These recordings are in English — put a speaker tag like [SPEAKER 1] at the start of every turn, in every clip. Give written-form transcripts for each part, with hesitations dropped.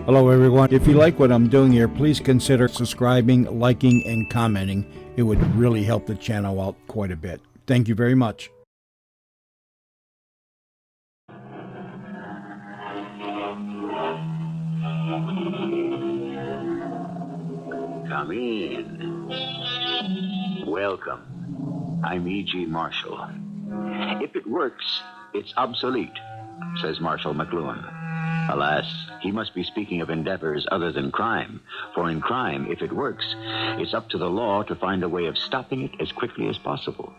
[SPEAKER 1] Hello, everyone. If you like what I'm doing here, please consider subscribing, liking, and commenting. It would really help the channel out quite a bit. Thank you very much.
[SPEAKER 2] Come in. Welcome. I'm E.G. Marshall. If it works, it's obsolete, says Marshall McLuhan. Alas, he must be speaking of endeavors other than crime. For in crime, if it works, it's up to the law to find a way of stopping it as quickly as possible.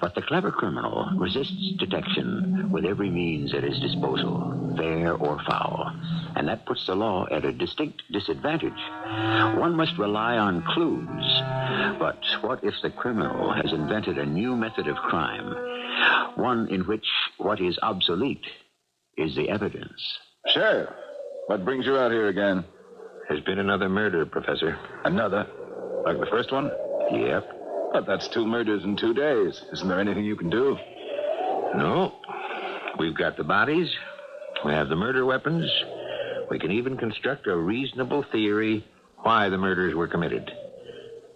[SPEAKER 2] But the clever criminal resists detection with every means at his disposal, fair or foul. And that puts the law at a distinct disadvantage. One must rely on clues. But what if the criminal has invented a new method of crime, one in which what is obsolete is the evidence?
[SPEAKER 3] Sheriff, what brings you out here again?
[SPEAKER 4] There's been another murder, Professor.
[SPEAKER 3] Another? Like the first one?
[SPEAKER 4] Yep.
[SPEAKER 3] But that's 2 murders in 2 days. Isn't there anything you can do?
[SPEAKER 4] No. We've got the bodies. We have the murder weapons. We can even construct a reasonable theory why the murders were committed.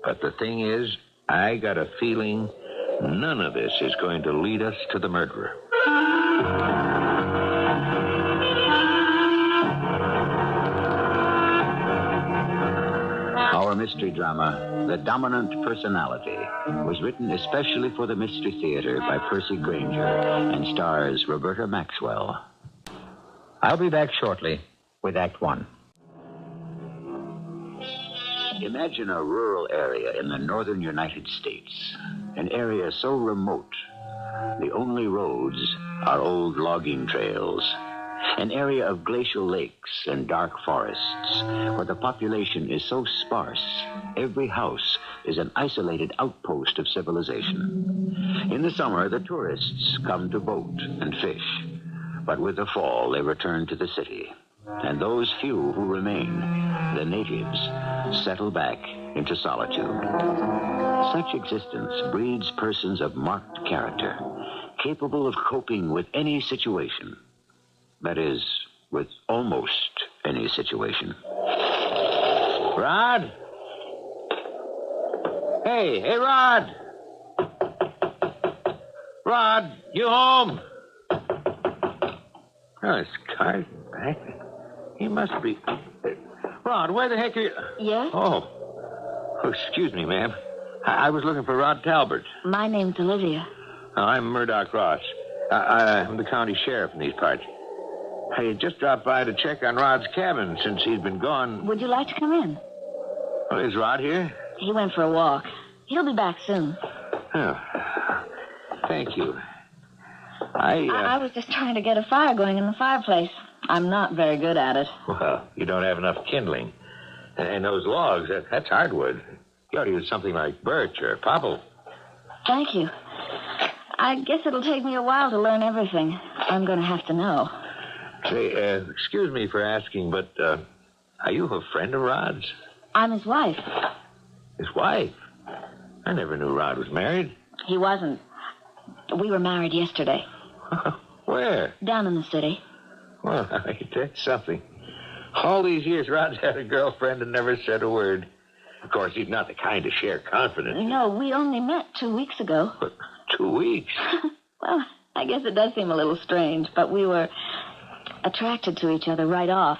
[SPEAKER 4] But the thing is, I got a feeling none of this is going to lead us to the murderer.
[SPEAKER 2] Our mystery drama, The Dominant Personality, was written especially for the Mystery Theater by Percy Granger and stars Roberta Maxwell. I'll be back shortly with Act One. Imagine a rural area in the northern United States, an area so remote, the only roads are old logging trails. An area of glacial lakes and dark forests where the population is so sparse, every house is an isolated outpost of civilization. In the summer, the tourists come to boat and fish, but with the fall, they return to the city. And those few who remain, the natives, settle back into solitude. Such existence breeds persons of marked character, capable of coping with any situation. That is, with almost any situation.
[SPEAKER 4] Rod? Hey, Rod! Rod, you home? Oh, it's Carson back. He must be... Rod, where the heck are you...
[SPEAKER 5] Yes?
[SPEAKER 4] Oh, excuse me, ma'am. I was looking for Rod Talbert.
[SPEAKER 5] My name's Olivia.
[SPEAKER 4] I'm Murdoch Ross. I'm the county sheriff in these parts. I just dropped by to check on Rod's cabin since he's been gone.
[SPEAKER 5] Would you like to come in?
[SPEAKER 4] Oh, is Rod here?
[SPEAKER 5] He went for a walk. He'll be back soon.
[SPEAKER 4] Oh, thank you.
[SPEAKER 5] I was just trying to get a fire going in the fireplace. I'm not very good at it.
[SPEAKER 4] Well, you don't have enough kindling. And those logs, that's hardwood. You ought to use something like birch or popple.
[SPEAKER 5] Thank you. I guess it'll take me a while to learn everything. I'm going to have to know.
[SPEAKER 4] Say, excuse me for asking, but are you a friend of Rod's?
[SPEAKER 5] I'm his wife.
[SPEAKER 4] His wife? I never knew Rod was married.
[SPEAKER 5] He wasn't. We were married yesterday.
[SPEAKER 4] Where?
[SPEAKER 5] Down in the city.
[SPEAKER 4] Well, I can tell you something. All these years, Rod's had a girlfriend and never said a word. Of course, he's not the kind to share confidence.
[SPEAKER 5] No, we only met 2 weeks ago.
[SPEAKER 4] But 2 weeks?
[SPEAKER 5] Well, I guess it does seem a little strange, but we were attracted to each other right off.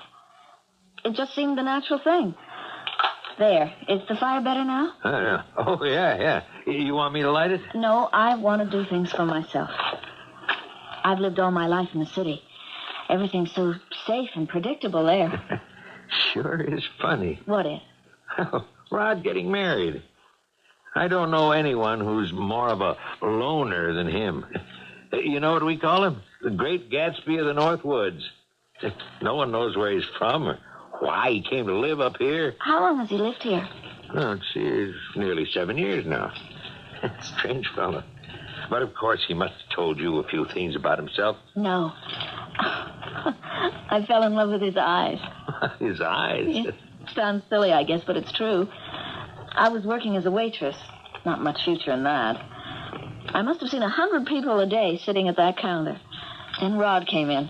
[SPEAKER 5] It just seemed the natural thing. There. Is the fire better now?
[SPEAKER 4] Oh, yeah. You want me to light it?
[SPEAKER 5] No, I want to do things for myself. I've lived all my life in the city. Everything's so safe and predictable there.
[SPEAKER 4] Sure is funny.
[SPEAKER 5] What is?
[SPEAKER 4] Rod getting married. I don't know anyone who's more of a loner than him. You know what we call him? The Great Gatsby of the North Woods. No one knows where he's from or why he came to live up here.
[SPEAKER 5] How long has he lived here?
[SPEAKER 4] Oh, it's nearly 7 years now. Strange fellow. But, of course, he must have told you a few things about himself.
[SPEAKER 5] No. I fell in love with his eyes.
[SPEAKER 4] His eyes?
[SPEAKER 5] It sounds silly, I guess, but it's true. I was working as a waitress. Not much future in that. I must have seen 100 people a day sitting at that counter. Then Rod came in.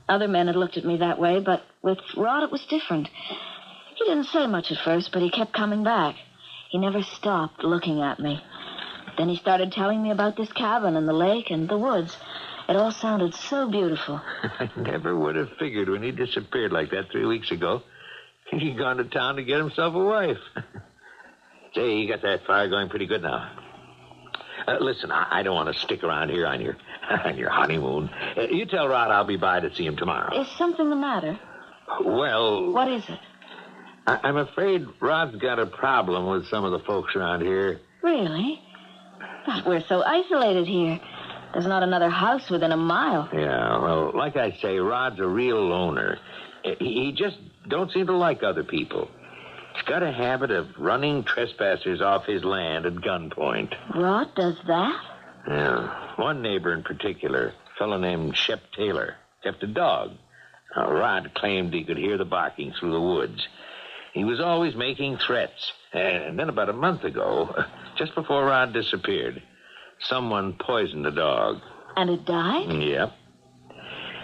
[SPEAKER 5] Other men had looked at me that way, but With Rod, it was different. He didn't say much at first, but he kept coming back. He never stopped looking at me. Then he started telling me about this cabin and the lake and the woods. It all sounded so beautiful.
[SPEAKER 4] I never would have figured when he disappeared like that 3 weeks ago. He'd gone to town to get himself a wife. Say, you got that fire going pretty good now. Listen, I don't want to stick around here on your honeymoon. You tell Rod I'll be by to see him tomorrow.
[SPEAKER 5] Is something the matter?
[SPEAKER 4] Well...
[SPEAKER 5] What is it?
[SPEAKER 4] I'm afraid Rod's got a problem with some of the folks around here.
[SPEAKER 5] Really? But we're so isolated here. There's not another house within a mile.
[SPEAKER 4] Yeah, well, like I say, Rod's a real loner. He just don't seem to like other people. He's got a habit of running trespassers off his land at gunpoint.
[SPEAKER 5] Rod does that?
[SPEAKER 4] Yeah. One neighbor in particular, a fellow named Shep Taylor, kept a dog. Now, Rod claimed he could hear the barking through the woods. He was always making threats. And then about a month ago, just before Rod disappeared, someone poisoned the dog.
[SPEAKER 5] And it died?
[SPEAKER 4] Yep.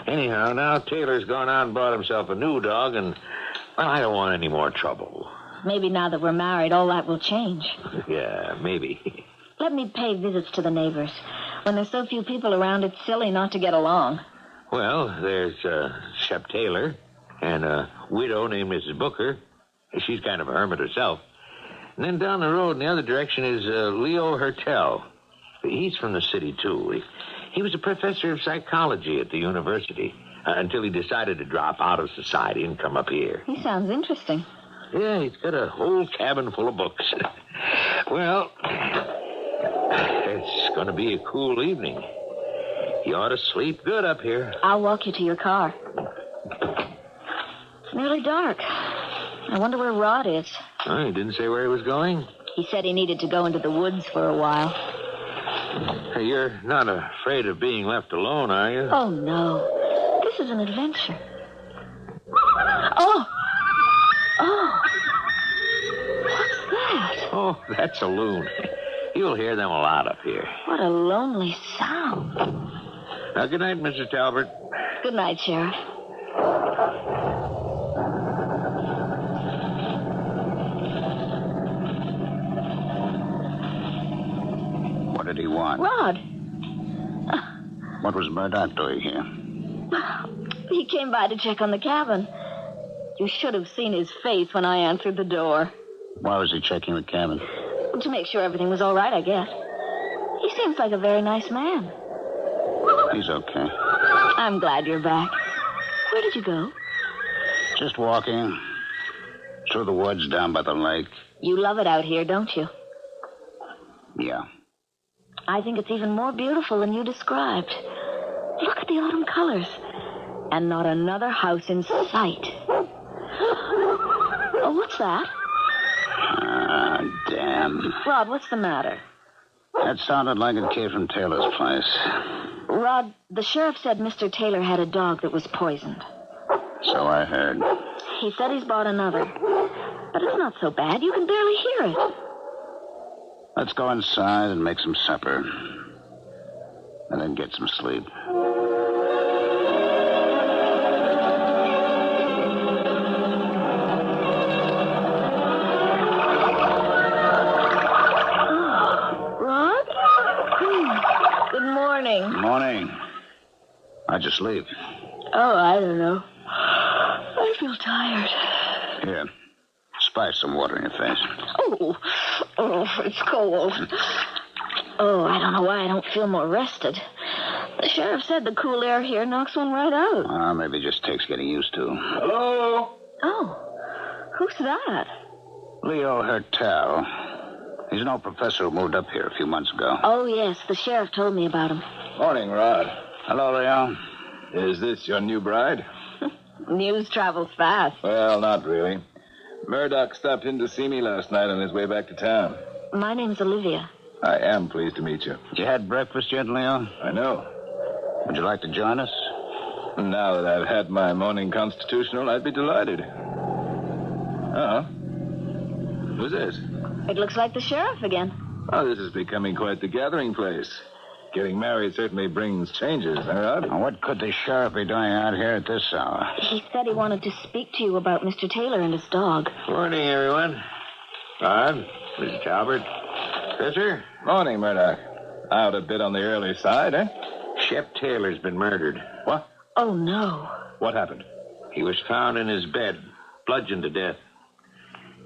[SPEAKER 4] Anyhow, now Taylor's gone out and bought himself a new dog, and, well, I don't want any more trouble.
[SPEAKER 5] Maybe now that we're married, all that will change.
[SPEAKER 4] Yeah, maybe.
[SPEAKER 5] Let me pay visits to the neighbors. When there's so few people around, it's silly not to get along.
[SPEAKER 4] Well, there's Shep Taylor and a widow named Mrs. Booker. She's kind of a hermit herself. And then down the road in the other direction is Leo Hertel. He's from the city, too. He was a professor of psychology at the university until he decided to drop out of society and come up here.
[SPEAKER 5] He sounds interesting.
[SPEAKER 4] Yeah, he's got a whole cabin full of books. Well, it's going to be a cool evening. You ought to sleep good up here.
[SPEAKER 5] I'll walk you to your car. It's nearly dark. I wonder where Rod is.
[SPEAKER 4] Oh, he didn't say where he was going?
[SPEAKER 5] He said he needed to go into the woods for a while.
[SPEAKER 4] Hey, you're not afraid of being left alone, are you?
[SPEAKER 5] Oh, no. This is an adventure. Oh! What's that?
[SPEAKER 4] Oh, that's a loon. You'll hear them a lot up here.
[SPEAKER 5] What a lonely sound.
[SPEAKER 4] Now, good night, Mr. Talbot.
[SPEAKER 5] Good night, Sheriff.
[SPEAKER 6] What did he want?
[SPEAKER 5] Rod.
[SPEAKER 6] What was Murdoch doing here?
[SPEAKER 5] He came by to check on the cabin. You should have seen his face when I answered the door.
[SPEAKER 6] Why was he checking the cabin?
[SPEAKER 5] To make sure everything was all right, I guess. He seems like a very nice man.
[SPEAKER 6] He's okay.
[SPEAKER 5] I'm glad you're back. Where did you go?
[SPEAKER 6] Just walking through the woods down by the lake.
[SPEAKER 5] You love it out here, don't you?
[SPEAKER 6] Yeah.
[SPEAKER 5] I think it's even more beautiful than you described. Look at the autumn colors. And not another house in sight. Oh, what's that?
[SPEAKER 6] Ah, damn.
[SPEAKER 5] Rod, what's the matter?
[SPEAKER 6] That sounded like it came from Taylor's place.
[SPEAKER 5] Rod, the sheriff said Mr. Taylor had a dog that was poisoned.
[SPEAKER 6] So I heard.
[SPEAKER 5] He said he's bought another. But it's not so bad. You can barely hear it.
[SPEAKER 6] Let's go inside and make some supper. And then get some sleep. Morning. How'd you sleep?
[SPEAKER 5] Oh, I don't know. I feel tired.
[SPEAKER 6] Here, splash some water in your face.
[SPEAKER 5] Oh, it's cold. Oh, I don't know why I don't feel more rested. The sheriff said the cool air here knocks one right out.
[SPEAKER 6] Maybe it just takes getting used to.
[SPEAKER 3] Hello?
[SPEAKER 5] Oh, who's that?
[SPEAKER 6] Leo Hertel. He's an old professor who moved up here a few months ago.
[SPEAKER 5] Oh, yes, the sheriff told me about him.
[SPEAKER 3] Morning, Rod.
[SPEAKER 6] Hello, Leo.
[SPEAKER 3] Is this your new bride?
[SPEAKER 5] News travels fast.
[SPEAKER 3] Well, not really. Murdoch stopped in to see me last night on his way back to town.
[SPEAKER 5] My name's Olivia.
[SPEAKER 3] I am pleased to meet you.
[SPEAKER 6] You had breakfast yet, Leo?
[SPEAKER 3] I know.
[SPEAKER 6] Would you like to join us?
[SPEAKER 3] Now that I've had my morning constitutional, I'd be delighted. Oh. Who's this?
[SPEAKER 5] It looks like the sheriff again.
[SPEAKER 3] Oh, this is becoming quite the gathering place. Getting married certainly brings changes, huh, Rod?
[SPEAKER 6] Now, what could the sheriff be doing out here at this hour?
[SPEAKER 5] He said he wanted to speak to you about Mr. Taylor and his dog.
[SPEAKER 4] Morning, everyone. Rod, Mr. Talbot. Professor?
[SPEAKER 3] Morning, Murdoch. Out a bit on the early side, eh?
[SPEAKER 4] Shep Taylor's been murdered.
[SPEAKER 3] What?
[SPEAKER 5] Oh, no.
[SPEAKER 3] What happened?
[SPEAKER 4] He was found in his bed, bludgeoned to death.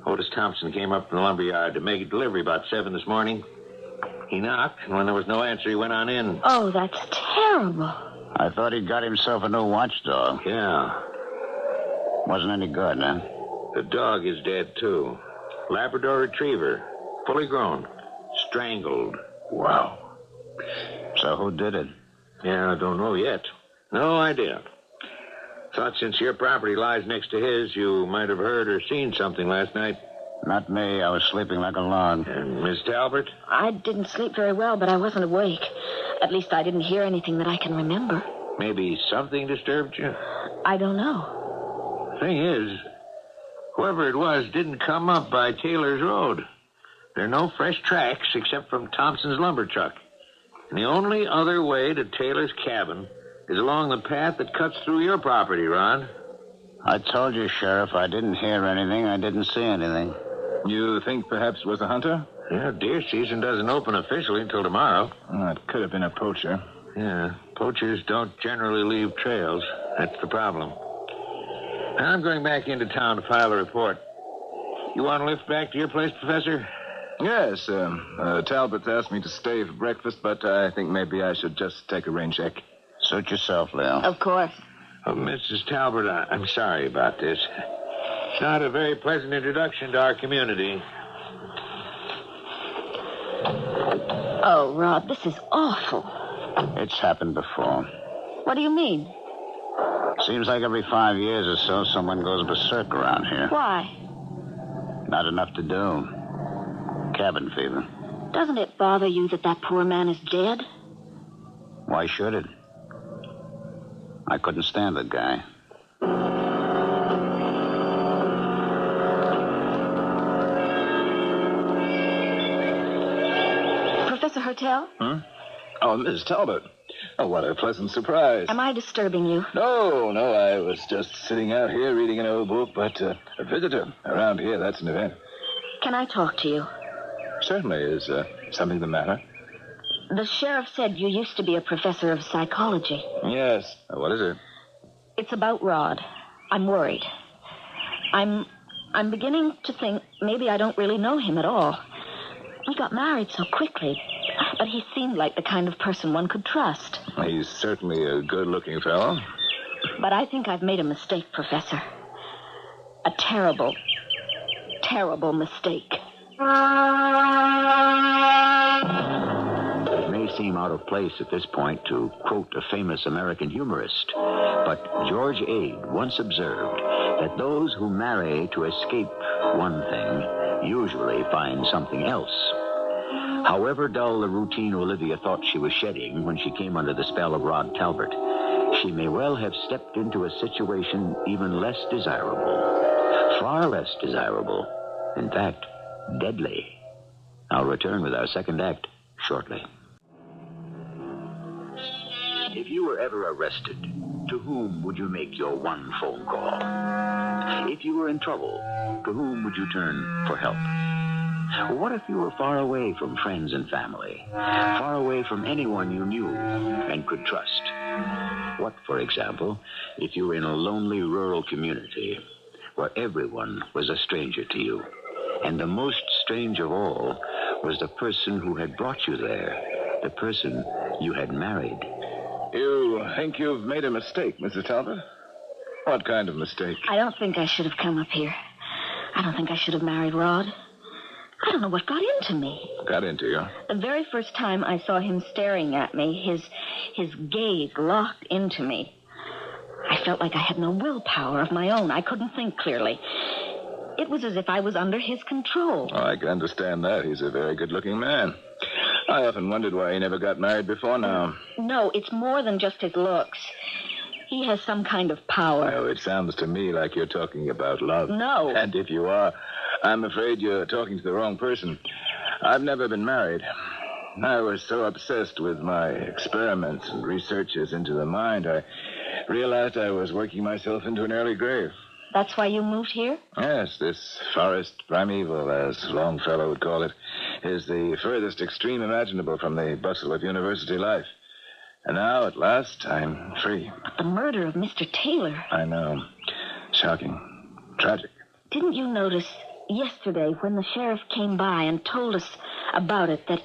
[SPEAKER 4] Otis Thompson came up from the lumberyard to make a delivery about 7 this morning. He knocked, and when there was no answer, he went on in.
[SPEAKER 5] Oh, that's terrible.
[SPEAKER 6] I thought he'd got himself a new watchdog.
[SPEAKER 4] Yeah.
[SPEAKER 6] Wasn't any good, huh?
[SPEAKER 4] The dog is dead, too. Labrador Retriever. Fully grown. Strangled.
[SPEAKER 6] Wow. So who did it?
[SPEAKER 4] Yeah, I don't know yet. No idea. Thought since your property lies next to his, you might have heard or seen something last night.
[SPEAKER 6] Not me. I was sleeping like a log.
[SPEAKER 4] And Miss Talbot?
[SPEAKER 5] I didn't sleep very well, but I wasn't awake. At least I didn't hear anything that I can remember.
[SPEAKER 4] Maybe something disturbed you?
[SPEAKER 5] I don't know.
[SPEAKER 4] Thing is, whoever it was didn't come up by Taylor's Road. There are no fresh tracks except from Thompson's lumber truck. And the only other way to Taylor's cabin is along the path that cuts through your property, Ron.
[SPEAKER 6] I told you, Sheriff, I didn't hear anything. I didn't see anything.
[SPEAKER 3] You think perhaps it was a hunter?
[SPEAKER 4] Yeah, deer season doesn't open officially until tomorrow.
[SPEAKER 3] Oh, it could have been a poacher.
[SPEAKER 4] Yeah, poachers don't generally leave trails. That's the problem. I'm going back into town to file a report. You want to lift back to your place, Professor?
[SPEAKER 3] Yes, Talbot asked me to stay for breakfast, but I think maybe I should just take a rain check.
[SPEAKER 6] Suit yourself, Leo.
[SPEAKER 5] Of course.
[SPEAKER 4] Oh, Mrs. Talbot, I'm sorry about this. It's not a very pleasant introduction to our community.
[SPEAKER 5] Oh, Rod, this is awful.
[SPEAKER 6] It's happened before.
[SPEAKER 5] What do you mean?
[SPEAKER 6] Seems like every 5 years or so, someone goes berserk around here.
[SPEAKER 5] Why?
[SPEAKER 6] Not enough to do. Cabin fever.
[SPEAKER 5] Doesn't it bother you that that poor man is dead?
[SPEAKER 6] Why should it? I couldn't stand that guy.
[SPEAKER 5] Professor Hertel?
[SPEAKER 3] Oh, Miss Talbot. Oh, what a pleasant surprise.
[SPEAKER 5] Am I disturbing you?
[SPEAKER 3] No, I was just sitting out here reading an old book, but a visitor around here, that's an event.
[SPEAKER 5] Can I talk to you?
[SPEAKER 3] Certainly. Is something the matter?
[SPEAKER 5] The sheriff said you used to be a professor of psychology.
[SPEAKER 3] Yes. What is it?
[SPEAKER 5] It's about Rod. I'm worried. I'm beginning to think maybe I don't really know him at all. We got married so quickly, but he seemed like the kind of person one could trust.
[SPEAKER 3] He's certainly a good-looking fellow.
[SPEAKER 5] But I think I've made a mistake, Professor. A terrible, terrible mistake.
[SPEAKER 2] It may seem out of place at this point to quote a famous American humorist, but George Ade once observed that those who marry to escape one thing usually find something else. However dull the routine Olivia thought she was shedding when she came under the spell of Rod Talbot, she may well have stepped into a situation even less desirable. Far less desirable. In fact, deadly. I'll return with our second act shortly. If you were ever arrested, to whom would you make your one phone call? If you were in trouble, to whom would you turn for help? What if you were far away from friends and family, far away from anyone you knew and could trust? What, for example, if you were in a lonely rural community where everyone was a stranger to you, and the most strange of all was the person who had brought you there, the person you had married?
[SPEAKER 3] You think you've made a mistake, Mrs. Talbot? What kind of mistake?
[SPEAKER 5] I don't think I should have come up here. I don't think I should have married Rod. I don't know what got into me.
[SPEAKER 3] Got into you?
[SPEAKER 5] The very first time I saw him staring at me, his gaze locked into me, I felt like I had no willpower of my own. I couldn't think clearly. It was as if I was under his control.
[SPEAKER 3] Oh, I can understand that. He's a very good-looking man. I often wondered why he never got married before now.
[SPEAKER 5] No, it's more than just his looks. He has some kind of power.
[SPEAKER 3] Oh, it sounds to me like you're talking about love.
[SPEAKER 5] No.
[SPEAKER 3] And if you are, I'm afraid you're talking to the wrong person. I've never been married. I was so obsessed with my experiments and researches into the mind, I realized I was working myself into an early grave.
[SPEAKER 5] That's why you moved here?
[SPEAKER 3] Yes, this forest primeval, as Longfellow would call it, is the furthest extreme imaginable from the bustle of university life. And now, at last, I'm free.
[SPEAKER 5] But the murder of Mr. Taylor...
[SPEAKER 3] I know. Shocking. Tragic.
[SPEAKER 5] Didn't you notice yesterday when the sheriff came by and told us about it that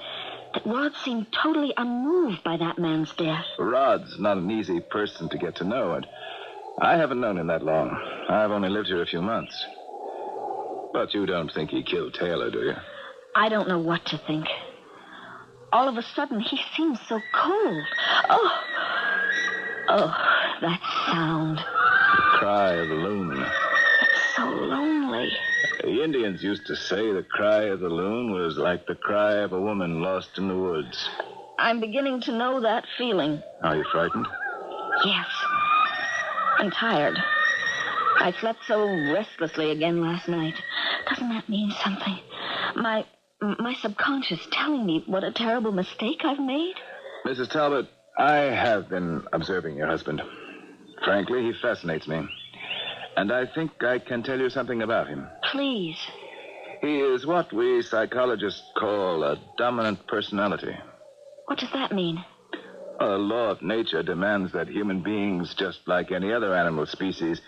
[SPEAKER 5] Rod seemed totally unmoved by that man's death?
[SPEAKER 3] Rod's not an easy person to get to know, and I haven't known him that long. I've only lived here a few months. But you don't think he killed Taylor, do you?
[SPEAKER 5] I don't know what to think. All of a sudden, he seems so cold. Oh, that sound.
[SPEAKER 3] The cry of the loon.
[SPEAKER 5] It's so lonely.
[SPEAKER 3] The Indians used to say the cry of the loon was like the cry of a woman lost in the woods.
[SPEAKER 5] I'm beginning to know that feeling.
[SPEAKER 3] Are you frightened?
[SPEAKER 5] Yes. I'm tired. I slept so restlessly again last night. Doesn't that mean something? My subconscious telling me what a terrible mistake I've made?
[SPEAKER 3] Mrs. Talbot, I have been observing your husband. Frankly, he fascinates me. And I think I can tell you something about him.
[SPEAKER 5] Please.
[SPEAKER 3] He is what we psychologists call a dominant personality.
[SPEAKER 5] What does that mean?
[SPEAKER 3] A law of nature demands that human beings, just like any other animal species,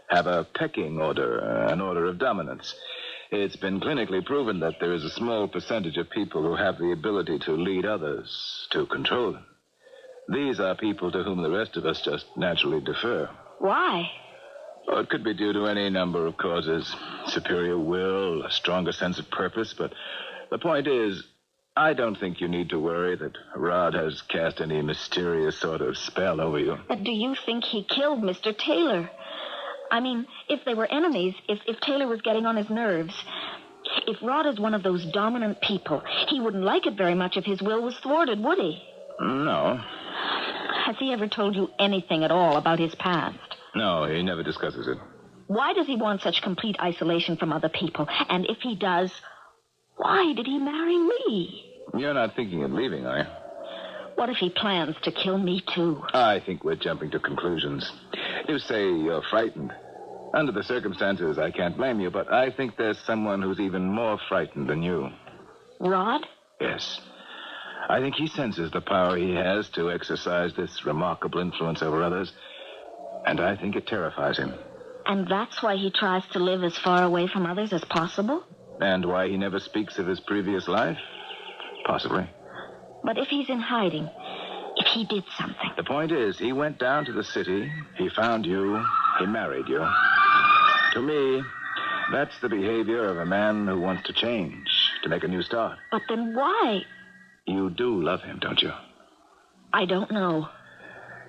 [SPEAKER 3] have a pecking order, an order of dominance. It's been clinically proven that there is a small percentage of people who have the ability to lead others, to control them. These are people to whom the rest of us just naturally defer.
[SPEAKER 5] Why?
[SPEAKER 3] Well, it could be due to any number of causes. Superior will, a stronger sense of purpose. But the point is, I don't think you need to worry that Rod has cast any mysterious sort of spell over you.
[SPEAKER 5] But do you think he killed Mr. Taylor? I mean, if they were enemies, if Taylor was getting on his nerves, if Rod is one of those dominant people, he wouldn't like it very much if his will was thwarted, would he?
[SPEAKER 3] No.
[SPEAKER 5] Has he ever told you anything at all about his past?
[SPEAKER 3] No, he never discusses it.
[SPEAKER 5] Why does he want such complete isolation from other people? And if he does, why did he marry me?
[SPEAKER 3] You're not thinking of leaving, are you?
[SPEAKER 5] What if he plans to kill me, too?
[SPEAKER 3] I think we're jumping to conclusions. You say you're frightened. Under the circumstances, I can't blame you, but I think there's someone who's even more frightened than you.
[SPEAKER 5] Rod?
[SPEAKER 3] Yes. I think he senses the power he has to exercise this remarkable influence over others, and I think it terrifies him.
[SPEAKER 5] And that's why he tries to live as far away from others as possible?
[SPEAKER 3] And why he never speaks of his previous life? Possibly.
[SPEAKER 5] But if he's in hiding, if he did something...
[SPEAKER 3] The point is, he went down to the city, he found you, he married you. To me, that's the behavior of a man who wants to change, to make a new start.
[SPEAKER 5] But then why?
[SPEAKER 3] You do love him, don't you?
[SPEAKER 5] I don't know.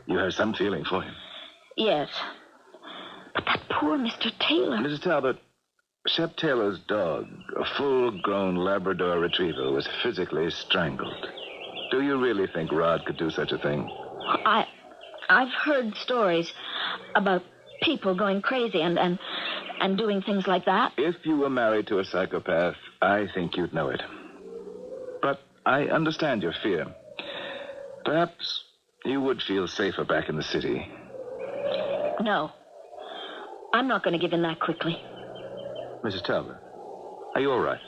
[SPEAKER 3] You have some feeling for him.
[SPEAKER 5] Yes. But that poor Mr. Taylor...
[SPEAKER 3] Mrs. Talbot, Shep Taylor's dog, a full-grown Labrador retriever, was physically strangled. Do you really think Rod could do such a thing?
[SPEAKER 5] I've heard stories about people going crazy and doing things like that.
[SPEAKER 3] If you were married to a psychopath, I think you'd know it. But I understand your fear. Perhaps you would feel safer back in the city.
[SPEAKER 5] No. I'm not going to give in that quickly.
[SPEAKER 3] Mrs. Talbot, are you all right?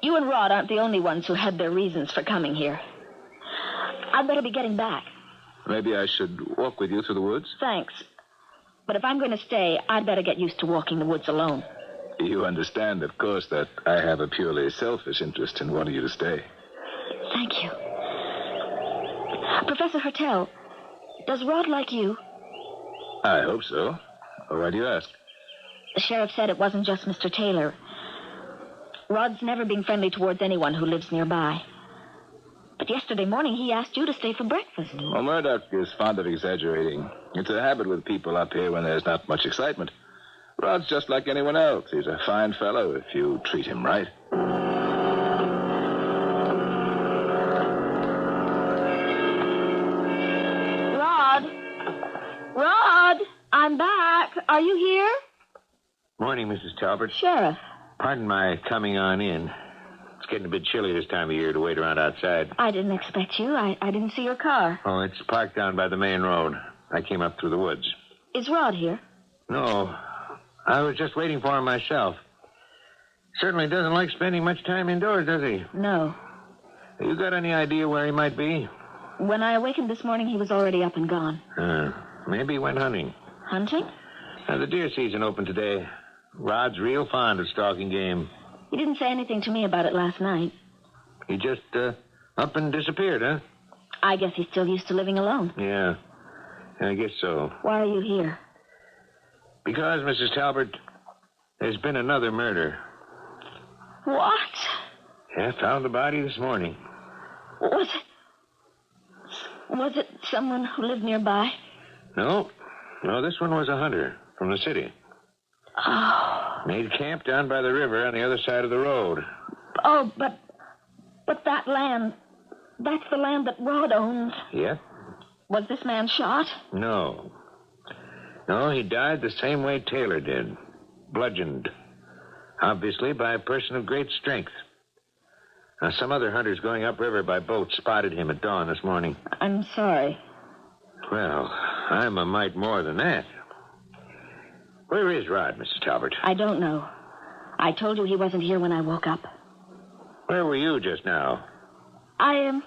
[SPEAKER 5] You and Rod aren't the only ones who had their reasons for coming here. I'd better be getting back.
[SPEAKER 3] Maybe I should walk with you through the woods?
[SPEAKER 5] Thanks. But if I'm going to stay, I'd better get used to walking the woods alone.
[SPEAKER 3] You understand, of course, that I have a purely selfish interest in wanting you to stay.
[SPEAKER 5] Thank you. Professor Hertel, does Rod like you?
[SPEAKER 3] I hope so. Why do you ask?
[SPEAKER 5] The sheriff said it wasn't just Mr. Taylor. Rod's never been friendly towards anyone who lives nearby. But yesterday morning, he asked you to stay for breakfast.
[SPEAKER 3] Well, Murdoch is fond of exaggerating. It's a habit with people up here when there's not much excitement. Rod's just like anyone else. He's a fine fellow if you treat him right.
[SPEAKER 5] Rod, I'm back. Are you here?
[SPEAKER 4] Morning, Mrs. Talbot.
[SPEAKER 5] Sheriff.
[SPEAKER 4] Pardon my coming on in. It's getting a bit chilly this time of year to wait around outside.
[SPEAKER 5] I didn't expect you. I didn't see your car.
[SPEAKER 4] Oh, it's parked down by the main road. I came up through the woods.
[SPEAKER 5] Is Rod here?
[SPEAKER 4] No, I was just waiting for him myself. Certainly doesn't like spending much time indoors, does he?
[SPEAKER 5] No.
[SPEAKER 4] You got any idea where he might be?
[SPEAKER 5] When I awakened this morning, he was already up and gone.
[SPEAKER 4] Maybe he went hunting.
[SPEAKER 5] Hunting?
[SPEAKER 4] The deer season opened today. Rod's real fond of stalking game.
[SPEAKER 5] He didn't say anything to me about it last night.
[SPEAKER 4] He just up and disappeared, huh?
[SPEAKER 5] I guess he's still used to living alone.
[SPEAKER 4] Yeah, I guess so.
[SPEAKER 5] Why are you here?
[SPEAKER 4] Because, Mrs. Talbot, there's been another murder.
[SPEAKER 5] What?
[SPEAKER 4] Yeah, found the body this morning.
[SPEAKER 5] Was it someone who lived nearby?
[SPEAKER 4] No, this one was a hunter from the city.
[SPEAKER 5] Oh.
[SPEAKER 4] Made camp down by the river on the other side of the road.
[SPEAKER 5] Oh, but that land, that's the land that Rod owns.
[SPEAKER 4] Yeah?
[SPEAKER 5] Was this man shot?
[SPEAKER 4] No, he died the same way Taylor did. Bludgeoned. Obviously by a person of great strength. Now, some other hunters going upriver by boat spotted him at dawn this morning.
[SPEAKER 5] I'm sorry.
[SPEAKER 4] Well, I'm a mite more than that. Where is Rod, Mrs. Talbot?
[SPEAKER 5] I don't know. I told you he wasn't here when I woke up.
[SPEAKER 4] Where were you just now?
[SPEAKER 5] I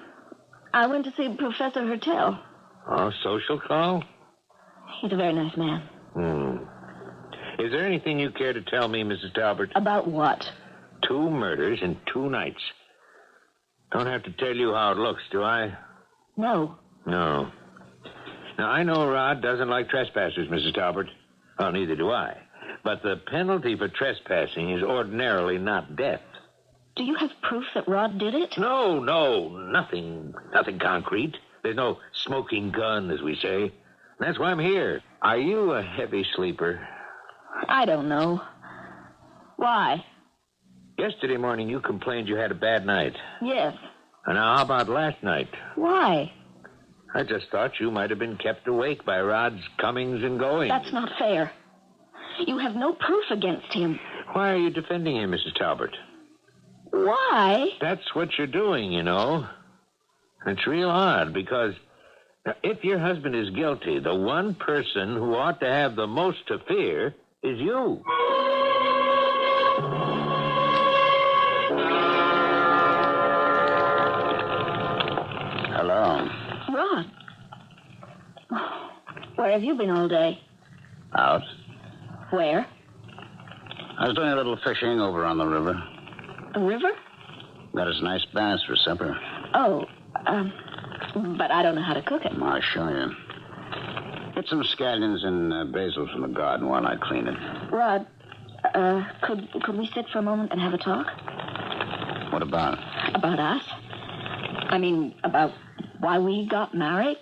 [SPEAKER 5] went to see Professor Hertel.
[SPEAKER 4] Oh, social call?
[SPEAKER 5] He's a very nice man.
[SPEAKER 4] Is there anything you care to tell me, Mrs. Talbot?
[SPEAKER 5] About what?
[SPEAKER 4] 2 murders in 2 nights. Don't have to tell you how it looks, do I?
[SPEAKER 5] No.
[SPEAKER 4] No. Now, I know Rod doesn't like trespassers, Mrs. Talbot. Well, neither do I. But the penalty for trespassing is ordinarily not death.
[SPEAKER 5] Do you have proof that Rod did it?
[SPEAKER 4] No, nothing concrete. There's no smoking gun, as we say. That's why I'm here. Are you a heavy sleeper?
[SPEAKER 5] I don't know. Why?
[SPEAKER 4] Yesterday morning, you complained you had a bad night.
[SPEAKER 5] Yes.
[SPEAKER 4] And now, how about last night?
[SPEAKER 5] Why?
[SPEAKER 4] I just thought you might have been kept awake by Rod's comings and goings.
[SPEAKER 5] That's not fair. You have no proof against him.
[SPEAKER 4] Why are you defending him, Mrs. Talbot?
[SPEAKER 5] Why?
[SPEAKER 4] That's what you're doing, you know. It's real odd, because if your husband is guilty, the one person who ought to have the most to fear is you.
[SPEAKER 6] Hello.
[SPEAKER 5] Rod. Where have you been all day?
[SPEAKER 6] Out.
[SPEAKER 5] Where?
[SPEAKER 6] I was doing a little fishing over on the river.
[SPEAKER 5] The river?
[SPEAKER 6] Got us nice bass for supper.
[SPEAKER 5] Oh, but I don't know how to cook it.
[SPEAKER 6] I'll show you. Get some scallions and basil from the garden while I clean it.
[SPEAKER 5] Rod, could we sit for a moment and have a talk?
[SPEAKER 6] What about?
[SPEAKER 5] About us? I mean, about why we got married?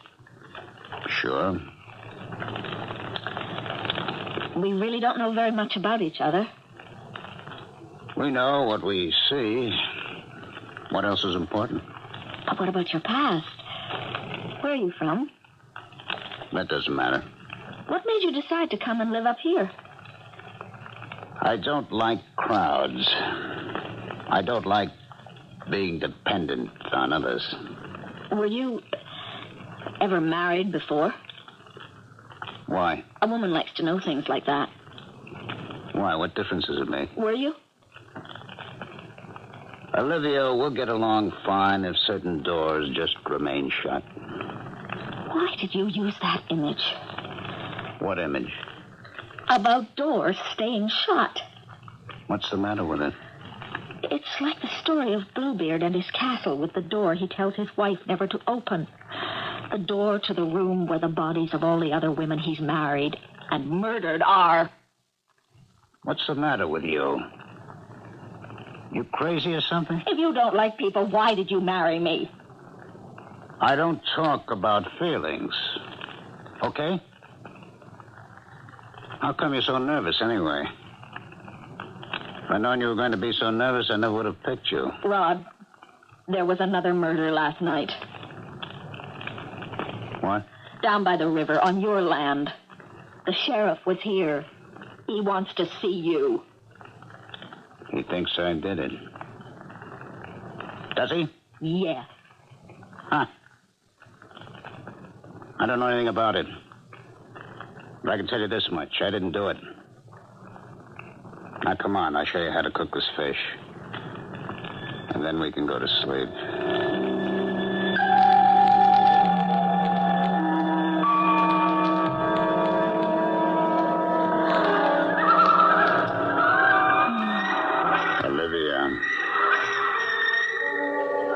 [SPEAKER 6] Sure.
[SPEAKER 5] We really don't know very much about each other.
[SPEAKER 6] We know what we see. What else is important?
[SPEAKER 5] But what about your past? Where are you from?
[SPEAKER 6] That doesn't matter.
[SPEAKER 5] What made you decide to come and live up here?
[SPEAKER 6] I don't like crowds. I don't like being dependent on others.
[SPEAKER 5] Were you ever married before?
[SPEAKER 6] Why?
[SPEAKER 5] A woman likes to know things like that.
[SPEAKER 6] Why? What difference does it make?
[SPEAKER 5] Were you?
[SPEAKER 6] Olivia, we'll get along fine if certain doors just remain shut.
[SPEAKER 5] Why did you use that image?
[SPEAKER 6] What image?
[SPEAKER 5] About doors staying shut.
[SPEAKER 6] What's the matter with it?
[SPEAKER 5] It's like the story of Bluebeard and his castle with the door he tells his wife never to open. The door to the room where the bodies of all the other women he's married and murdered are.
[SPEAKER 6] What's the matter with you? You crazy or something?
[SPEAKER 5] If you don't like people, why did you marry me?
[SPEAKER 6] I don't talk about feelings. Okay? How come you're so nervous anyway? If I'd known you were going to be so nervous, I never would have picked you.
[SPEAKER 5] Rod, there was another murder last night.
[SPEAKER 6] What?
[SPEAKER 5] Down by the river, on your land. The sheriff was here. He wants to see you.
[SPEAKER 6] He thinks I did it. Does he?
[SPEAKER 5] Yes.
[SPEAKER 6] Huh. I don't know anything about it. But I can tell you this much. I didn't do it. Now, come on. I'll show you how to cook this fish. And then we can go to sleep.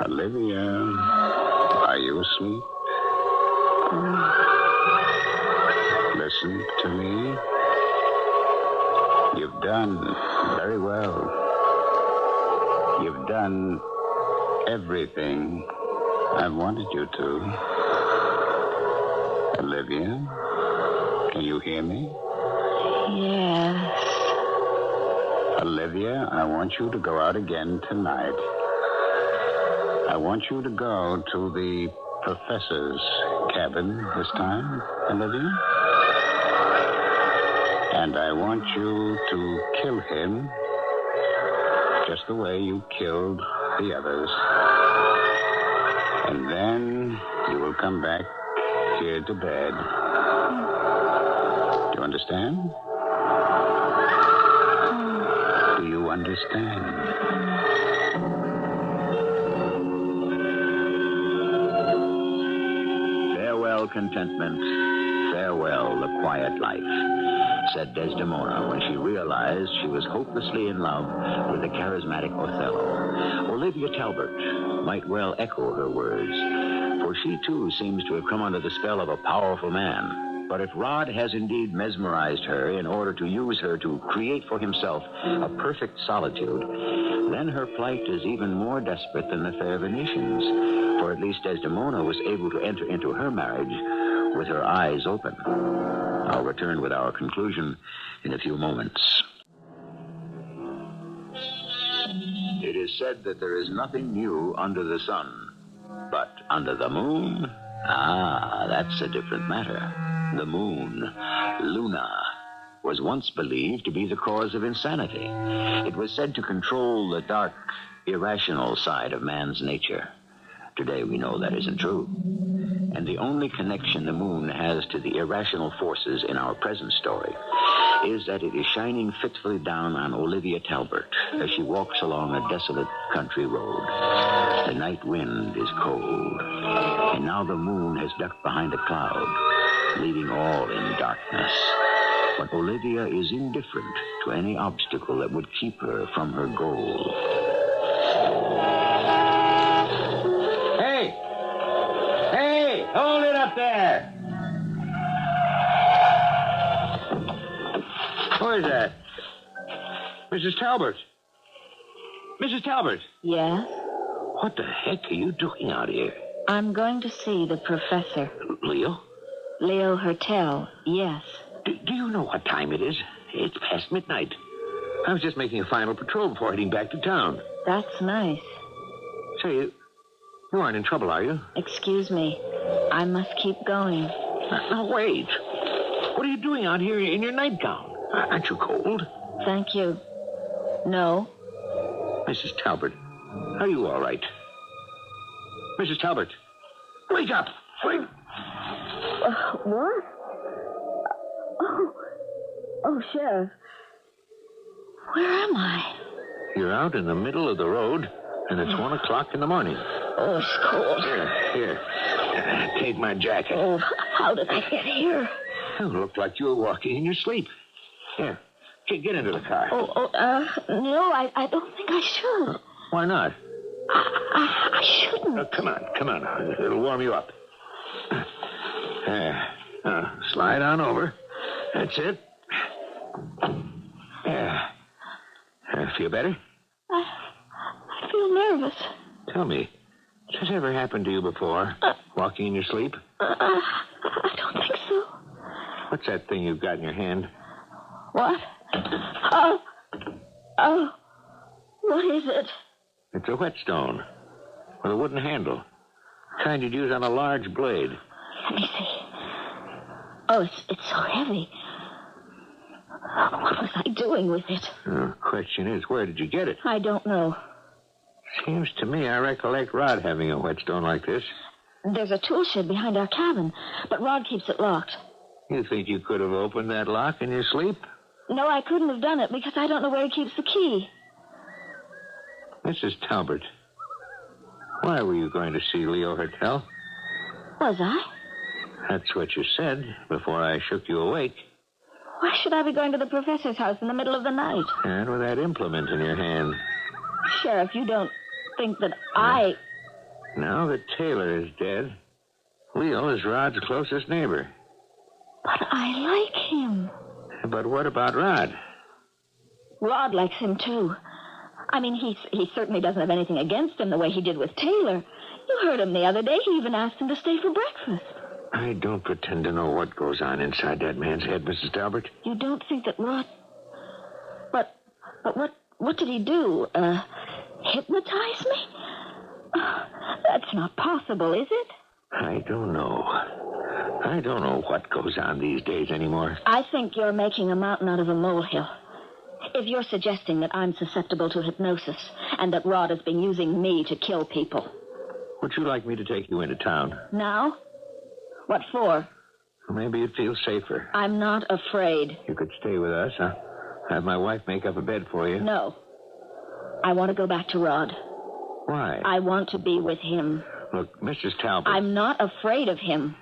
[SPEAKER 6] Olivia, are you asleep? Listen to me. You've done very well. You've done everything I wanted you to. Olivia, can you hear me?
[SPEAKER 5] Yes.
[SPEAKER 6] Olivia, I want you to go out again tonight. I want you to go to the professor's cabin this time, Olivia. And I want you to kill him just the way you killed the others. And then you will come back here to bed. Do you understand? Do you understand?
[SPEAKER 2] Farewell, contentment. Farewell, the quiet life, said Desdemona when she realized she was hopelessly in love with the charismatic Othello. Olivia Talbot might well echo her words, for she too seems to have come under the spell of a powerful man. But if Rod has indeed mesmerized her in order to use her to create for himself a perfect solitude, then her plight is even more desperate than the fair Venetians, for at least Desdemona was able to enter into her marriage with her eyes open. I'll return with our conclusion in a few moments. It is said that there is nothing new under the sun, but under the moon, that's a different matter. The moon, Luna, was once believed to be the cause of insanity. It was said to control the dark, irrational side of man's nature. Today we know that isn't true. And the only connection the moon has to the irrational forces in our present story is that it is shining fitfully down on Olivia Talbot as she walks along a desolate country road. The night wind is cold, and now the moon has ducked behind a cloud, leaving all in darkness. But Olivia is indifferent to any obstacle that would keep her from her goal.
[SPEAKER 4] Hey, hold it up there. Who is that? Mrs. Talbot. Mrs. Talbot.
[SPEAKER 5] Yes?
[SPEAKER 4] What the heck are you doing out here?
[SPEAKER 5] I'm going to see the professor.
[SPEAKER 4] Leo?
[SPEAKER 5] Leo Hertel, yes.
[SPEAKER 4] Do you know what time it is? It's past midnight. I was just making a final patrol before heading back to town.
[SPEAKER 5] That's nice.
[SPEAKER 4] Say, you aren't in trouble, are you?
[SPEAKER 5] Excuse me. I must keep going.
[SPEAKER 4] Now, wait. What are you doing out here in your nightgown? Aren't you cold?
[SPEAKER 5] Thank you. No.
[SPEAKER 4] Mrs. Talbot, are you all right? Mrs. Talbot, wake up. Wake.
[SPEAKER 5] What? Oh, Sheriff. Where am I?
[SPEAKER 4] You're out in the middle of the road, and it's 1 o'clock in the morning.
[SPEAKER 5] Oh, it's cold.
[SPEAKER 4] Here. Take my jacket.
[SPEAKER 5] Oh, how did I get here?
[SPEAKER 4] You looked like you were walking in your sleep. Here, get into the car.
[SPEAKER 5] No, I don't think I should.
[SPEAKER 4] Why not?
[SPEAKER 5] I shouldn't.
[SPEAKER 4] Come on. It'll warm you up. There. Slide on over. That's it. There. Feel better?
[SPEAKER 5] I feel nervous.
[SPEAKER 4] Tell me, has this ever happened to you before? Walking in your sleep?
[SPEAKER 5] I don't think so.
[SPEAKER 4] What's that thing you've got in your hand?
[SPEAKER 5] What? Oh. What is it?
[SPEAKER 4] It's a whetstone with a wooden handle. Kind you'd use on a large blade.
[SPEAKER 5] Let me see. Oh, it's so heavy. What was I doing with it?
[SPEAKER 4] The question is, where did you get it?
[SPEAKER 5] I don't know.
[SPEAKER 4] Seems to me I recollect Rod having a whetstone like this.
[SPEAKER 5] There's a tool shed behind our cabin, but Rod keeps it locked.
[SPEAKER 4] You think you could have opened that lock in your sleep?
[SPEAKER 5] No, I couldn't have done it because I don't know where he keeps the key.
[SPEAKER 4] Mrs. Talbot, why were you going to see Leo Hertel?
[SPEAKER 5] Was I?
[SPEAKER 4] That's what you said before I shook you awake.
[SPEAKER 5] Why should I be going to the professor's house in the middle of the night?
[SPEAKER 4] And with that implement in your hand.
[SPEAKER 5] Sheriff, you don't think that I...
[SPEAKER 4] Now that Taylor is dead, Leo is Rod's closest neighbor.
[SPEAKER 5] But I like him.
[SPEAKER 4] But what about Rod?
[SPEAKER 5] Rod likes him, too. I mean, he certainly doesn't have anything against him the way he did with Taylor. You heard him the other day. He even asked him to stay for breakfast.
[SPEAKER 4] I don't pretend to know what goes on inside that man's head, Mrs. Talbot.
[SPEAKER 5] You don't think that Rod... But what did he do? Hypnotize me? That's not possible, is it?
[SPEAKER 4] I don't know. I don't know what goes on these days anymore.
[SPEAKER 5] I think you're making a mountain out of a molehill. If you're suggesting that I'm susceptible to hypnosis and that Rod has been using me to kill people.
[SPEAKER 4] Would you like me to take you into town?
[SPEAKER 5] Now? What for?
[SPEAKER 4] Maybe you'd feel safer.
[SPEAKER 5] I'm not afraid.
[SPEAKER 4] You could stay with us, huh? Have my wife make up a bed for you.
[SPEAKER 5] No. I want to go back to Rod.
[SPEAKER 4] Why?
[SPEAKER 5] I want to be with him.
[SPEAKER 4] Look, Mrs. Talbot...
[SPEAKER 5] I'm not afraid of him.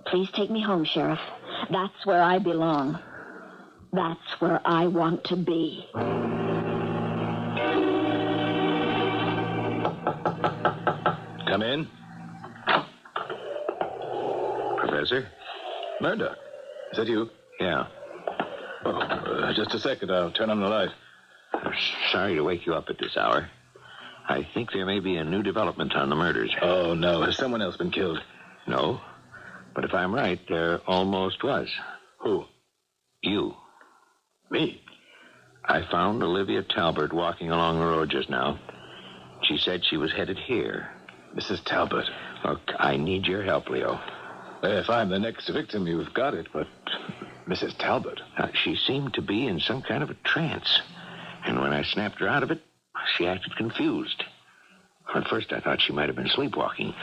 [SPEAKER 5] Please take me home, Sheriff. That's where I belong. That's where I want to be.
[SPEAKER 3] Come in.
[SPEAKER 4] Professor?
[SPEAKER 3] Murdoch. Is that you?
[SPEAKER 4] Yeah.
[SPEAKER 3] Oh, just a second. I'll turn on the light.
[SPEAKER 4] Sorry to wake you up at this hour. I think there may be a new development on the murders.
[SPEAKER 3] Oh, no. Has someone else been killed?
[SPEAKER 4] No. But if I'm right, there almost was.
[SPEAKER 3] Who?
[SPEAKER 4] You.
[SPEAKER 3] Me?
[SPEAKER 4] I found Olivia Talbot walking along the road just now. She said she was headed here.
[SPEAKER 3] Mrs. Talbot.
[SPEAKER 4] Look, I need your help, Leo.
[SPEAKER 3] If I'm the next victim, you've got it, but Mrs. Talbot.
[SPEAKER 4] She seemed to be in some kind of a trance. And when I snapped her out of it, she acted confused. At first, I thought she might have been sleepwalking.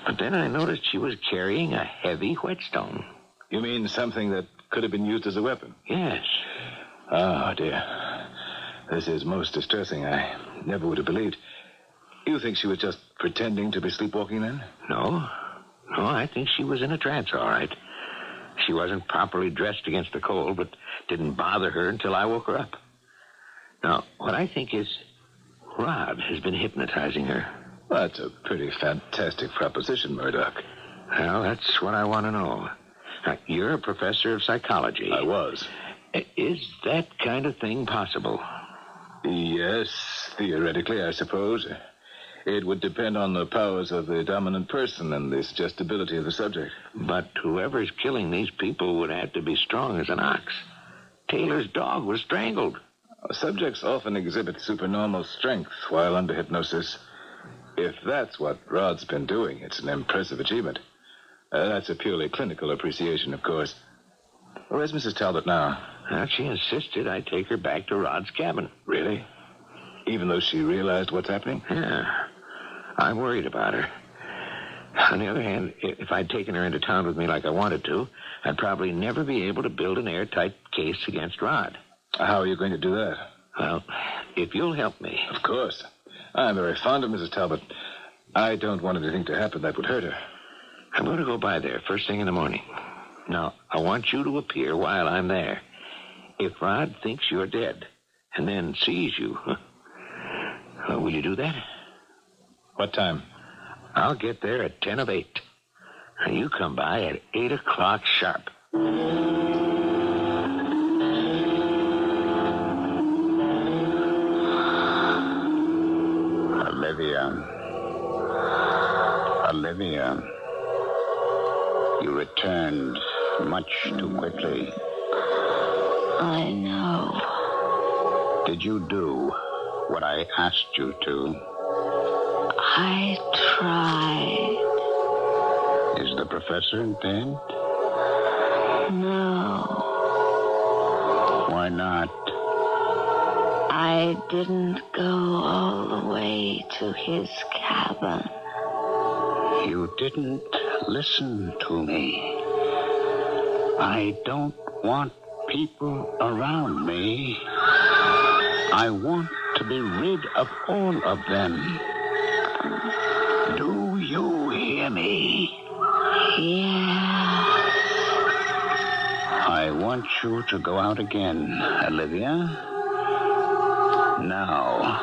[SPEAKER 4] But then I noticed she was carrying a heavy whetstone.
[SPEAKER 3] You mean something that could have been used as a weapon?
[SPEAKER 4] Yes.
[SPEAKER 3] Oh, dear. This is most distressing. I never would have believed. You think she was just pretending to be sleepwalking then?
[SPEAKER 4] No, I think she was in a trance, all right. She wasn't properly dressed against the cold, but didn't bother her until I woke her up. Now, what I think is Rod has been hypnotizing her.
[SPEAKER 3] That's a pretty fantastic proposition, Murdoch.
[SPEAKER 4] Well, that's what I want to know. Now, you're a professor of psychology.
[SPEAKER 3] I was.
[SPEAKER 4] Is that kind of thing possible?
[SPEAKER 3] Yes, theoretically, I suppose. It would depend on the powers of the dominant person and the suggestibility of the subject.
[SPEAKER 4] But whoever's killing these people would have to be strong as an ox. Taylor's dog was strangled.
[SPEAKER 3] Subjects often exhibit supernormal strength while under hypnosis. If that's what Rod's been doing, it's an impressive achievement. That's a purely clinical appreciation, of course. Where's Mrs. Talbot now?
[SPEAKER 4] Well, she insisted I take her back to Rod's cabin.
[SPEAKER 3] Really? Even though she realized what's happening?
[SPEAKER 4] Yeah. I'm worried about her. On the other hand, if I'd taken her into town with me like I wanted to, I'd probably never be able to build an airtight case against Rod.
[SPEAKER 3] How are you going to do that?
[SPEAKER 4] Well, if you'll help me.
[SPEAKER 3] Of course. I'm very fond of Mrs. Talbot. I don't want anything to happen that would hurt her.
[SPEAKER 4] I'm going to go by there first thing in the morning. Now, I want you to appear while I'm there. If Rod thinks you're dead and then sees you, will you do that?
[SPEAKER 3] What time?
[SPEAKER 4] I'll get there at 10 of 8. And you come by at 8 o'clock sharp.
[SPEAKER 6] Olivia, you returned much too quickly.
[SPEAKER 5] I know.
[SPEAKER 6] Did you do what I asked you to?
[SPEAKER 5] I tried.
[SPEAKER 6] Is the professor dead?
[SPEAKER 5] No.
[SPEAKER 6] Why not?
[SPEAKER 5] I I didn't go all the way to his cabin.
[SPEAKER 6] You didn't listen to me. I don't want people around me. I want to be rid of all of them. Do you hear me?
[SPEAKER 5] Yeah.
[SPEAKER 6] I want you to go out again, Olivia. Now.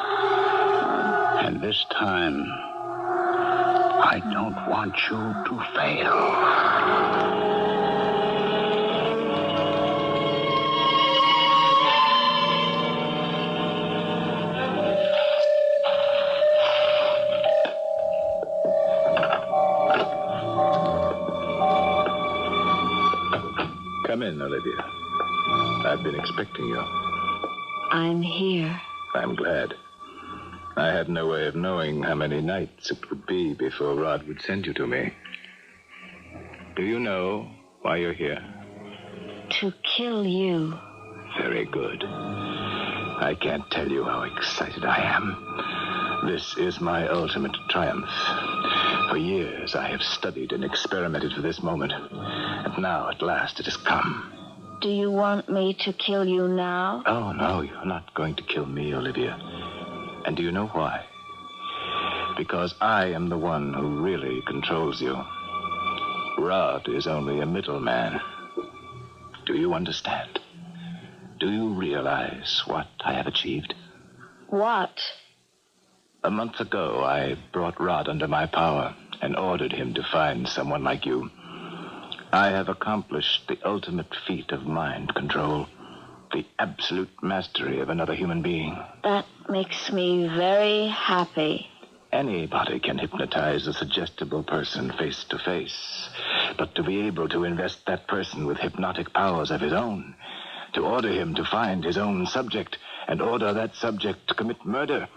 [SPEAKER 6] And this time, I don't want you to fail.
[SPEAKER 3] Come in, Olivia. I've been expecting you.
[SPEAKER 5] I'm here.
[SPEAKER 3] I'm glad. I had no way of knowing how many nights it would be before Rod would send you to me. Do you know why you're here?
[SPEAKER 5] To kill you.
[SPEAKER 3] Very good. I can't tell you how excited I am. This is my ultimate triumph. For years, I have studied and experimented for this moment. And now, at last, it has come.
[SPEAKER 5] Do you want me to kill you now?
[SPEAKER 3] Oh, no, you're not going to kill me, Olivia. And do you know why? Because I am the one who really controls you. Rod is only a middleman. Do you understand? Do you realize what I have achieved?
[SPEAKER 5] What?
[SPEAKER 3] A month ago, I brought Rod under my power and ordered him to find someone like you. I have accomplished the ultimate feat of mind control, the absolute mastery of another human being.
[SPEAKER 5] That makes me very happy.
[SPEAKER 3] Anybody can hypnotize a suggestible person face to face, but to be able to invest that person with hypnotic powers of his own, to order him to find his own subject and order that subject to commit murder,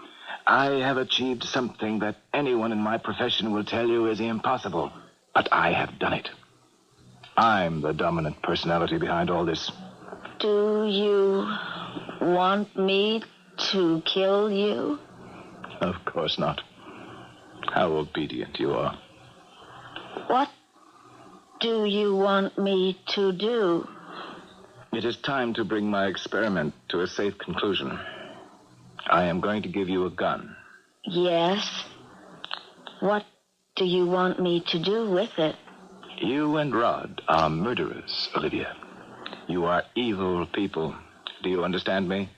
[SPEAKER 3] I have achieved something that anyone in my profession will tell you is impossible, but I have done it. I'm the dominant personality behind all this.
[SPEAKER 5] Do you want me to kill you?
[SPEAKER 3] Of course not. How obedient you are.
[SPEAKER 5] What do you want me to do?
[SPEAKER 3] It is time to bring my experiment to a safe conclusion. I am going to give you a gun.
[SPEAKER 5] Yes. What do you want me to do with it?
[SPEAKER 3] You and Rod are murderers, Olivia. You are evil people. Do you understand me?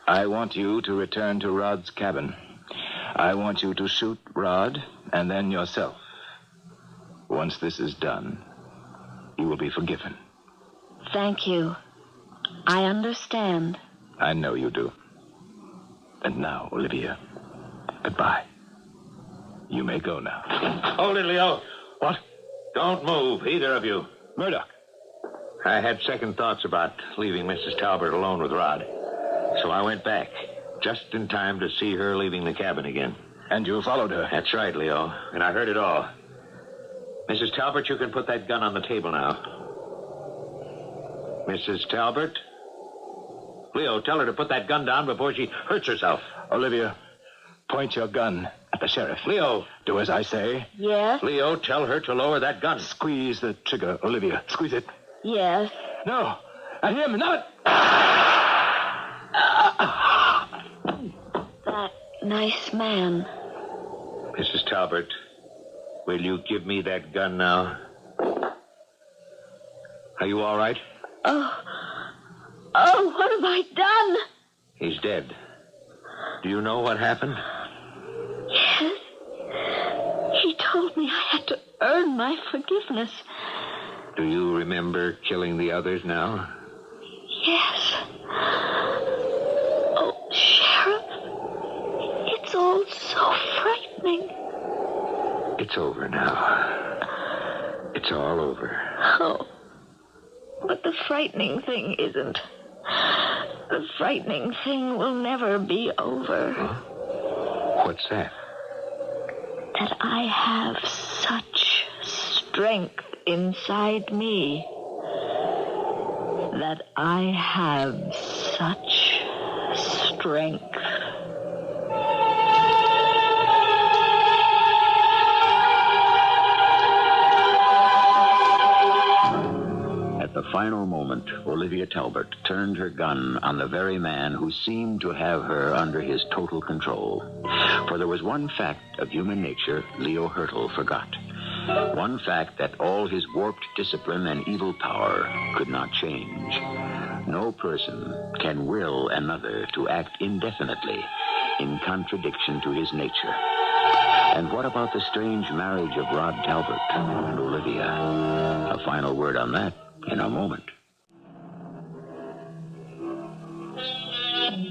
[SPEAKER 3] I want you to return to Rod's cabin. I want you to shoot Rod and then yourself. Once this is done, you will be forgiven.
[SPEAKER 5] Thank you. I understand.
[SPEAKER 3] I know you do. And now, Olivia, goodbye. You may go now.
[SPEAKER 4] Hold it, Leo.
[SPEAKER 3] What?
[SPEAKER 4] Don't move, either of you.
[SPEAKER 3] Murdoch.
[SPEAKER 4] I had second thoughts about leaving Mrs. Talbot alone with Rod. So I went back, just in time to see her leaving the cabin again.
[SPEAKER 3] And you followed her.
[SPEAKER 4] That's right, Leo. And I heard it all. Mrs. Talbot, you can put that gun on the table now. Mrs. Talbot? Leo, tell her to put that gun down before she hurts herself.
[SPEAKER 3] Olivia, point your gun at the sheriff.
[SPEAKER 4] Leo.
[SPEAKER 3] Do as I say.
[SPEAKER 5] Yes?
[SPEAKER 4] Leo, tell her to lower that gun.
[SPEAKER 3] Squeeze the trigger, Olivia. Squeeze it.
[SPEAKER 5] Yes.
[SPEAKER 3] No. At him. Not.
[SPEAKER 5] That nice man.
[SPEAKER 4] Mrs. Talbot, will you give me that gun now? Are you all right?
[SPEAKER 5] Oh, what have I done?
[SPEAKER 4] He's dead. Do you know what happened?
[SPEAKER 5] Yes. He told me I had to earn my forgiveness.
[SPEAKER 4] Do you remember killing the others now?
[SPEAKER 5] Yes. Oh, Sheriff. It's all so frightening.
[SPEAKER 4] It's over now. It's all over.
[SPEAKER 5] Oh. But the frightening thing isn't. The frightening thing will never be over.
[SPEAKER 4] Huh? What's that?
[SPEAKER 5] That I have such strength inside me. That I have such strength.
[SPEAKER 2] At the final moment, Olivia Talbot turned her gun on the very man who seemed to have her under his total control. For there was one fact of human nature Leo Hurtle forgot. One fact that all his warped discipline and evil power could not change. No person can will another to act indefinitely in contradiction to his nature. And what about the strange marriage of Rod Talbot and Olivia? A final word on that in a moment.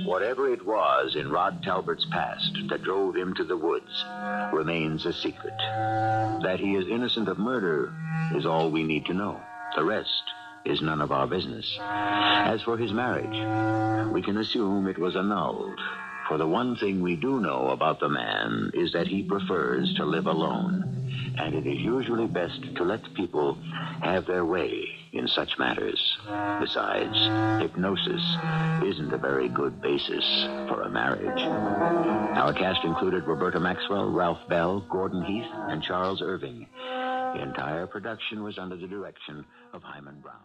[SPEAKER 2] Whatever it was in Rod Talbot's past that drove him to the woods remains a secret. That he is innocent of murder is all we need to know. The rest is none of our business. As for his marriage, we can assume it was annulled. For the one thing we do know about the man is that he prefers to live alone. And it is usually best to let people have their way in such matters. Besides, hypnosis isn't a very good basis for a marriage. Our cast included Roberta Maxwell, Ralph Bell, Gordon Heath, and Charles Irving. The entire production was under the direction of Hyman Brown.